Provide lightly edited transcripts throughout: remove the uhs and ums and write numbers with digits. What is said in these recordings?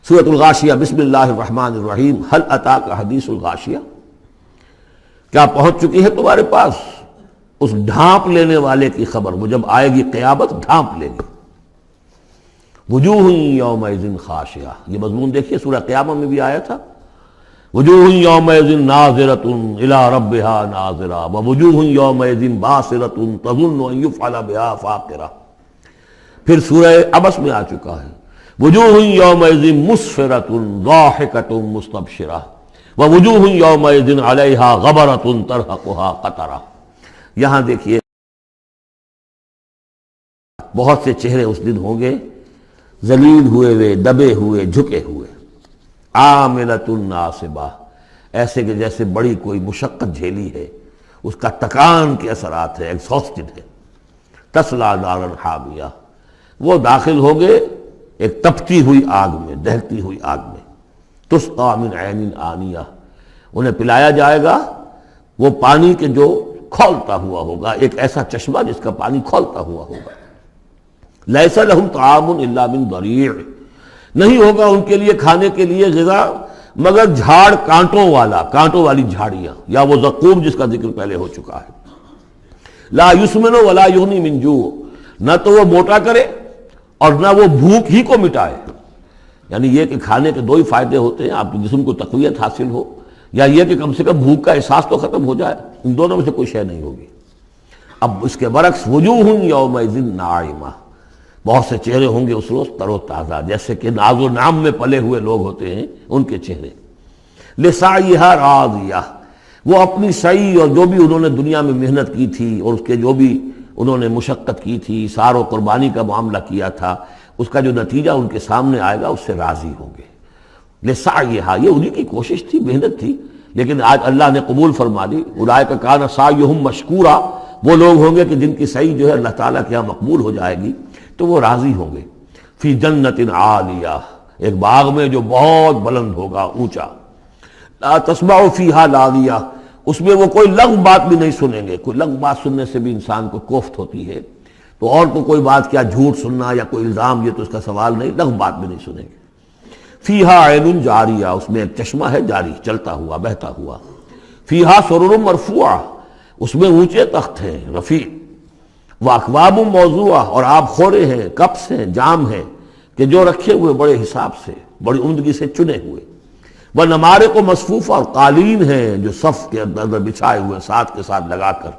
سورۃ الغاشیہ، بسم اللہ الرحمن الرحیم۔ هل اتاک حدیث الغاشیہ، کیا پہنچ چکی ہے تمہارے پاس اس ڈھانپ لینے والے کی خبر؟ وہ جب آئے گی قیامت ڈھانپ لے گی۔ وجوہ یومئذ خاشعہ، یہ مضمون دیکھیے سورہ قیامہ میں بھی آیا تھا۔ وجوہ یومئذ ناظرۃ الی ربها ناظرہ ووجوہ یومئذ باسرۃ تظن ان یفعل بها فاقرہ۔ پھر سورہ عبس میں آ چکا ہے، وجوہ یومئذ مسفرۃ ضاحکۃ مستبشرہ ووجوہ یومئذ علیہا غبرۃ ترہقها قطرہ۔ یہاں دیکھیے بہت سے چہرے اس دن ہوں گے ذلیل ہوئے ہوئے، دبے ہوئے، جھکے ہوئے، عاملۃ ناصبہ، ایسے کہ جیسے بڑی کوئی مشقت جھیلی ہے، اس کا تکان کے اثرات ہے، ایگزاسٹڈ ہے۔ تصلیٰ نارا حامیہ، وہ داخل ہوں گے ایک تپتی ہوئی آگ میں، دہتی ہوئی آگ میں۔ تسقیٰ من عین آنیہ، انہیں پلایا جائے گا وہ پانی کے جو کھولتا ہوا ہوگا، ایک ایسا چشمہ جس کا پانی کھولتا ہوا ہوگا۔ لیس لہم طعام الا من ضریع، نہیں ہوگا ان کے لیے کھانے کے لیے غذا مگر جھاڑ کانٹوں والا، کانٹوں والی جھاڑیاں، یا وہ زقوم جس کا ذکر پہلے ہو چکا ہے۔ لا یسمن ولا یغنی من جوع، نہ تو وہ موٹا کرے اور نہ وہ بھوک ہی کو مٹائے۔ یعنی یہ کہ کھانے کے دو ہی فائدے ہوتے ہیں، آپ کے جسم کو تقویت حاصل ہو، یا یہ کہ کم سے کم بھوک کا احساس تو ختم ہو جائے۔ ان دونوں میں سے کوئی شے نہیں ہوگی۔ اب اس کے برعکس وجوہ یومئذ ناعمہ، بہت سے چہرے ہوں گے اس روز تر و تازہ، جیسے کہ ناز و نام میں پلے ہوئے لوگ ہوتے ہیں ان کے چہرے۔ لسعیہا راضیہ، وہ اپنی سعی اور جو بھی انہوں نے دنیا میں محنت کی تھی اور اس کے جو بھی انہوں نے مشقت کی تھی، سار و قربانی کا معاملہ کیا تھا، اس کا جو نتیجہ ان کے سامنے آئے گا اس سے راضی ہوں گے۔ لسعیہا، یہ انہی کی کوشش تھی، محنت تھی، لیکن آج اللہ نے قبول فرما لی۔ اولئک کان سعیہم مشکورا، وہ لوگ ہوں گے کہ جن کی سعی جو ہے اللہ تعالیٰ کے یہاں مقبول ہو جائے گی تو وہ راضی ہوں گے۔ فی جنت عالیہ، ایک باغ میں جو بہت بلند ہوگا، اونچا۔ لا تسمع فیہا لاغیہ، اس میں وہ کوئی لغو بات بھی نہیں سنیں گے۔ کوئی لغو بات سننے سے بھی انسان کو کوفت ہوتی ہے، تو اور تو کوئی بات کیا، جھوٹ سننا یا کوئی الزام، یہ تو اس کا سوال نہیں، لغو بات بھی نہیں سنیں گے۔ فیہا عین جاریہ، اس میں ایک چشمہ ہے جاری، چلتا ہوا، بہتا ہوا۔ فیہا سرر مرفوعہ، اس میں اونچے تخت ہیں، رفیع۔ واکواب موضوعہ، اور آب خورے ہیں، کپس ہیں، جام ہیں کہ جو رکھے ہوئے بڑے حساب سے، بڑی عمدگی سے چنے ہوئے۔ وہ نمارق و مصفوفہ، اور قالین ہیں جو صف کے اندر بچھائے ہوئے ساتھ کے ساتھ لگا کر۔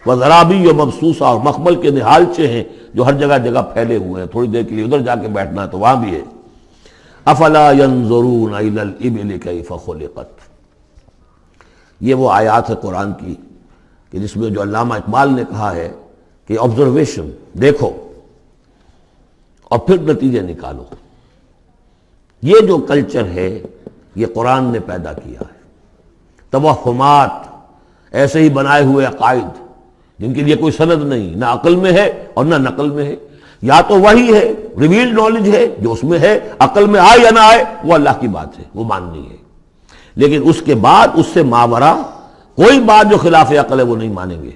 وہ ذرابی و مبسوسہ، اور مخمل کے نہالچے ہیں جو ہر جگہ جگہ پھیلے ہوئے ہیں، تھوڑی دیر کے لیے ادھر جا کے بیٹھنا ہے تو وہاں بھی ہے۔ افلا ينظرون الى الابل كيف خلقت، یہ وہ آیات ہے قرآن کی کہ جس میں جو علامہ اقبال نے کہا ہے کہ آبزرویشن، دیکھو اور پھر نتیجے نکالو۔ یہ جو کلچر ہے یہ قرآن نے پیدا کیا ہے۔ توہمات، ایسے ہی بنائے ہوئے عقائد جن کے لیے کوئی سند نہیں، نہ عقل میں ہے اور نہ نقل میں ہے۔ یا تو وہی ہے، ریویلڈ نالج ہے جو اس میں ہے، عقل میں آئے یا نہ آئے وہ اللہ کی بات ہے، وہ ماننی ہے۔ لیکن اس کے بعد اس سے ماورا کوئی بات جو خلاف عقل ہے وہ نہیں مانیں گے۔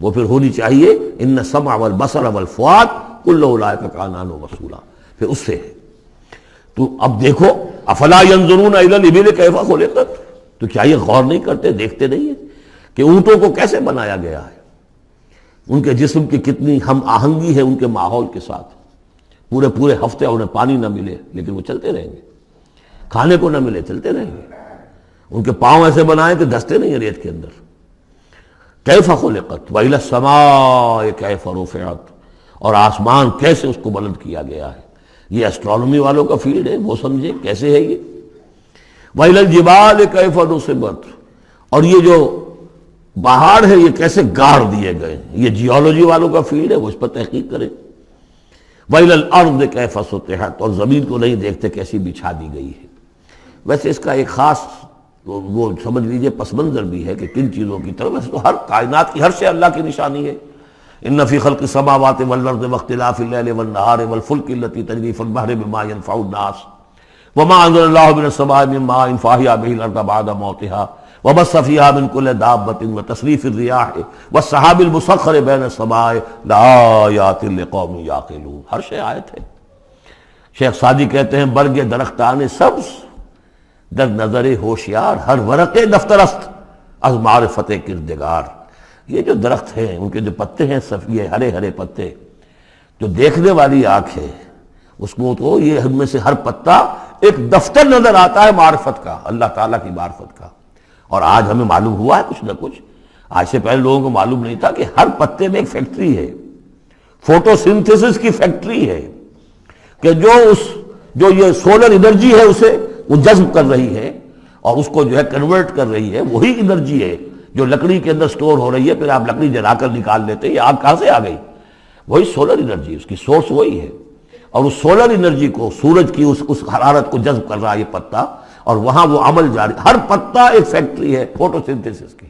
وہ پھر ہونی چاہیے ان السمع والبصر والفؤاد کل اولئک کان عنہ مسئولا، پھر اس سے ہے۔ تو اب دیکھو، افلا ينظرون الى الابل كيف خلقت، تو کیا یہ غور نہیں کرتے، دیکھتے نہیں ہیں کہ اونٹوں کو کیسے بنایا گیا ہے، ان کے جسم کی کتنی ہم آہنگی ہے ان کے ماحول کے ساتھ۔ پورے پورے ہفتے انہیں پانی نہ ملے لیکن وہ چلتے رہیں گے، کھانے کو نہ ملے چلتے رہیں گے۔ ان کے پاؤں ایسے بنائے کہ دھستے نہیں ہیں ریت کے اندر۔ کیف خلقت وإلی السماء کیف رفعت، اور آسمان کیسے اس کو بلند کیا گیا ہے۔ یہ اسٹرانومی والوں کا فیلڈ ہے، وہ سمجھے کیسے ہے یہ۔ وإلی الجبال کیف نصبت، اور یہ جو پہاڑ ہے یہ کیسے گاڑ دیے گئے، یہ جیولوجی والوں کا فیلڈ ہے، وہ اس پر تحقیق کریں۔ وإلی الارض کیف سطحت، اور زمین کو نہیں دیکھتے کیسی بچھا دی گئی ہے۔ ویسے اس کا ایک خاص وہ سمجھ لیجئے پس منظر بھی ہے کہ کن چیزوں کی طرف، ویسے تو ہر کائنات کی ہر شے اللہ کی نشانی ہے۔ ان فی خلق السماوات والارض واختلاف اللیل والنہار والفلک التی تجری فی البحر بما ينفع الناس وما انزل اللہ من السماء من ماء فاحیا به الارض بعد موتها وبث فيها من كل دابة وتصريف الرياح والسحاب المسخر بين السماء لآيات لقوم يعقلون، ہر شے آیت ہے۔ شیخ سعدی کہتے ہیں برگ درختان سبز در نظر ہوشیار ہر ورق دفترست از معرفت کردگار. یہ جو درخت ہیں ان کے جو پتے ہیں یہ ہرے ہرے پتے، جو دیکھنے والی آنکھ ہے اس کو تو یہ ان میں سے ہر پتا ایک دفتر نظر آتا ہے معرفت کا، اللہ تعالیٰ کی معرفت کا. اور آج ہمیں معلوم ہوا ہے کچھ نہ کچھ. آج سے پہلے لوگوں کو معلوم نہیں تھا کہ ہر پتے میں ایک فیکٹری ہے، فوٹو سنتھسس کی فیکٹری ہے، کہ جو یہ سولر انرجی ہے اسے وہ جذب کر رہی ہے اور اس کو جو ہے کنورٹ کر رہی ہے. وہی انرجی ہے جو لکڑی کے اندر سٹور ہو رہی ہے، پھر آپ لکڑی جلا کر نکال لیتے ہیں. یہ آگ کہاں سے آ گئی؟ وہی سولر انرجی، اس کی سورس وہی ہے. اور اس سولر انرجی کو، سورج کی اس حرارت کو جذب کر رہا ہے یہ پتا، اور وہاں وہ عمل جاری. ہر پتا ایک فیکٹری ہے فوٹو سنتھسس کی.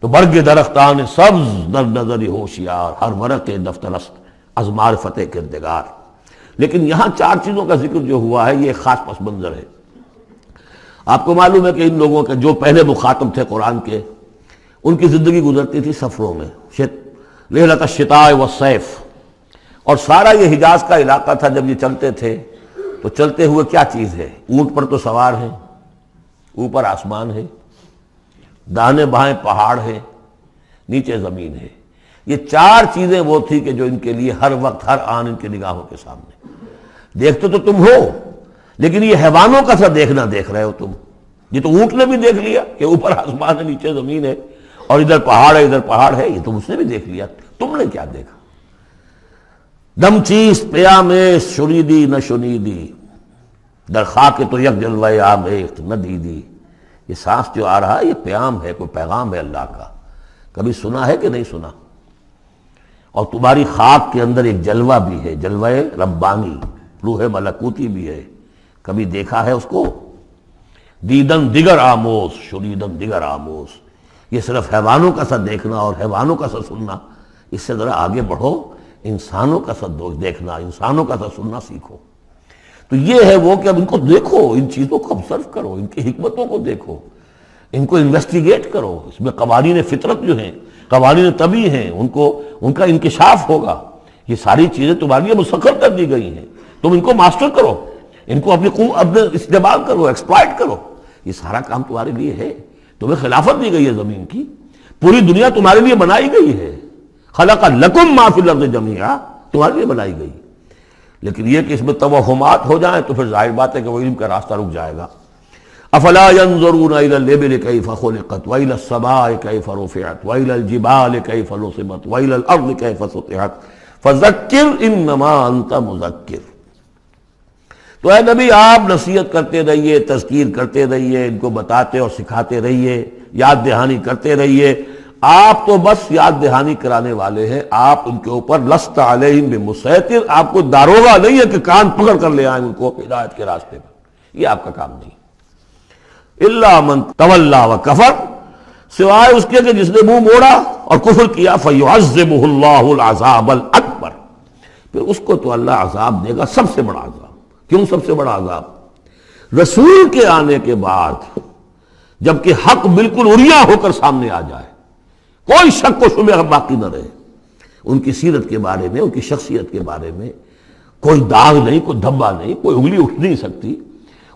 تو برگ درختان سبز در نظر ہوشیار ہر ورق دفترست از معرفت کردگار. لیکن یہاں 4 چیزوں کا ذکر جو ہوا ہے یہ خاص پس منظر ہے. آپ کو معلوم ہے کہ ان لوگوں کے جو پہلے مخاطب تھے قرآن کے، ان کی زندگی گزرتی تھی سفروں میں، لیلۃ الشتاء والصیف. اور سارا یہ حجاز کا علاقہ تھا. جب یہ چلتے تھے تو چلتے ہوئے کیا چیز ہے؟ اونٹ پر تو سوار ہیں، اوپر آسمان ہے، داہنے بائیں پہاڑ ہے، نیچے زمین ہے. یہ 4 چیزیں وہ تھی کہ جو ان کے لیے ہر وقت ہر آن ان کے نگاہوں کے سامنے. دیکھتے تو تم ہو، لیکن یہ حیوانوں کا سا دیکھنا دیکھ رہے ہو تم. یہ تو اونٹ نے بھی دیکھ لیا کہ اوپر آسمان ہے نیچے زمین ہے اور ادھر پہاڑ ہے ادھر پہاڑ ہے. یہ تو اس نے بھی دیکھ لیا. تم نے کیا دیکھا؟ دم چیز پیام شنیدی نہ شنیدی در خاک تو یک جلوہ آمیخت نہ دیدی. یہ سانس جو آ رہا ہے یہ پیام ہے، کوئی پیغام ہے اللہ کا. کبھی سنا ہے کہ نہیں سنا؟ اور تمہاری خاک کے اندر ایک جلوہ بھی ہے، جلوہ ربانی، روح ملکوتی بھی ہے. کبھی دیکھا ہے اس کو؟ دیدن دیگر آموز شنیدن دیگر آموز. یہ صرف حیوانوں کا سا دیکھنا اور حیوانوں کا سا سننا. اس سے ذرا آگے بڑھو، انسانوں کا سا دیکھنا، انسانوں کا سا سننا سیکھو. تو یہ ہے وہ کہ اب ان کو دیکھو، ان چیزوں کو آبزرو کرو، ان کی حکمتوں کو دیکھو، ان کو انویسٹیگیٹ کرو. اس میں قوانین فطرت جو ہیں، قوانین طبعی ہیں، ان کا انکشاف ہوگا. یہ ساری چیزیں تمہارے لیے مسخر کر دی گئی ہیں. تم ان کو ماسٹر کرو، ان کو اپنے استعمال کرو، ایکسپلائٹ کرو. یہ سارا کام تمہارے لیے ہے. تمہیں خلافت دی گئی ہے زمین کی. پوری دنیا تمہارے لیے بنائی گئی ہے. خلق لکم ما فی الارض جمیعا، تمہارے لیے بنائی گئی. لیکن یہ کہ اس میں توہمات ہو جائیں تو پھر ظاہر بات ہے کہ وہ علم کا راستہ رک جائے گا. افلا ينظرون الى الابل كيف خلقت والى السماء كيف رفعت والى الجبال كيف نصبت والى الارض كيف سطحت فذكر انما انت مذکر. تو اے نبی آپ نصیحت کرتے رہیے، تذکیر کرتے رہیے، ان کو بتاتے اور سکھاتے رہیے، یاد دہانی کرتے رہیے. آپ تو بس یاد دہانی کرانے والے ہیں. آپ ان کے اوپر لست علیہم بمسیطر، آپ کو داروغہ نہیں ہے کہ کان پکڑ کر لے آئیں ان کو ہدایت کے راستے پر. یہ آپ کا کام نہیں. الا من تولا وکفر، سوائے اس کے کہ جس نے منہ موڑا اور کفر کیا. فیعذبہ اللہ العذاب الاکبر، پھر اس کو تو اللہ عذاب دے گا، سب سے بڑا عذاب. کیوں سب سے بڑا عذاب؟ رسول کے آنے کے بعد جبکہ حق بالکل عریاں ہو کر سامنے آ جائے، کوئی شک و شبہ باقی نہ رہے، ان کی سیرت کے بارے میں، ان کی شخصیت کے بارے میں کوئی داغ نہیں، کوئی دھبا نہیں، کوئی انگلی اٹھ نہیں سکتی.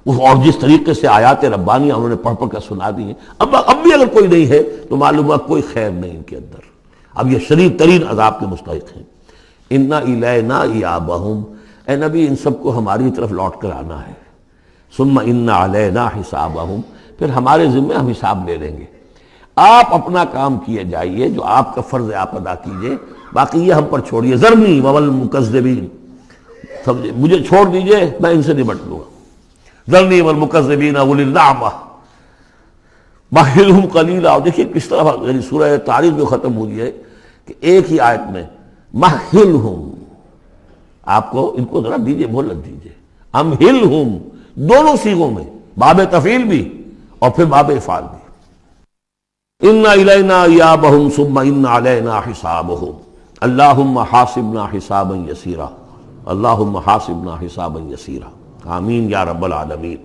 اور جس طریقے سے آیات ربانیہ انہوں نے پڑھ پڑھ کر سنا دی ہیں، اب بھی اگر کوئی نہیں ہے تو معلوم ہوا کوئی خیر نہیں ان کے اندر. اب یہ شدید ترین عذاب کے مستحق ہیں. انا الینا ایابہم، اے نبی ان سب کو ہماری طرف لوٹ کر آنا ہے. ثم ان علینا حسابہم، پھر ہمارے ذمہ ہم حساب لے لیں گے. آپ اپنا کام کیے جائیے، جو آپ کا فرض ہے آپ ادا کیجئے، باقی یہ ہم پر چھوڑیے. ذرنی والمکذبین، مجھے چھوڑ دیجئے، میں ان سے نمٹ لوں گا. ذرنی والمکذبین اولی النعمہ مہلہم قلیلا. اور دیکھیے کس طرح یعنی سورہ تاریخ جو ختم ہوئی ہے کہ ایک ہی آیت میں مہلہم، آپ کو ان کو ذرا دیجئے، مہلت دیجئے. امہلہم دونوں صیغوں میں، باب تفعیل بھی اور پھر باب افعال بھی. ان الینا ایابہم ثم ان علینا حسابہم اللہم حاسبنا حسابا یسیرا اللہم حاسبنا حسابا یسیرا. آمین یا رب العالمین.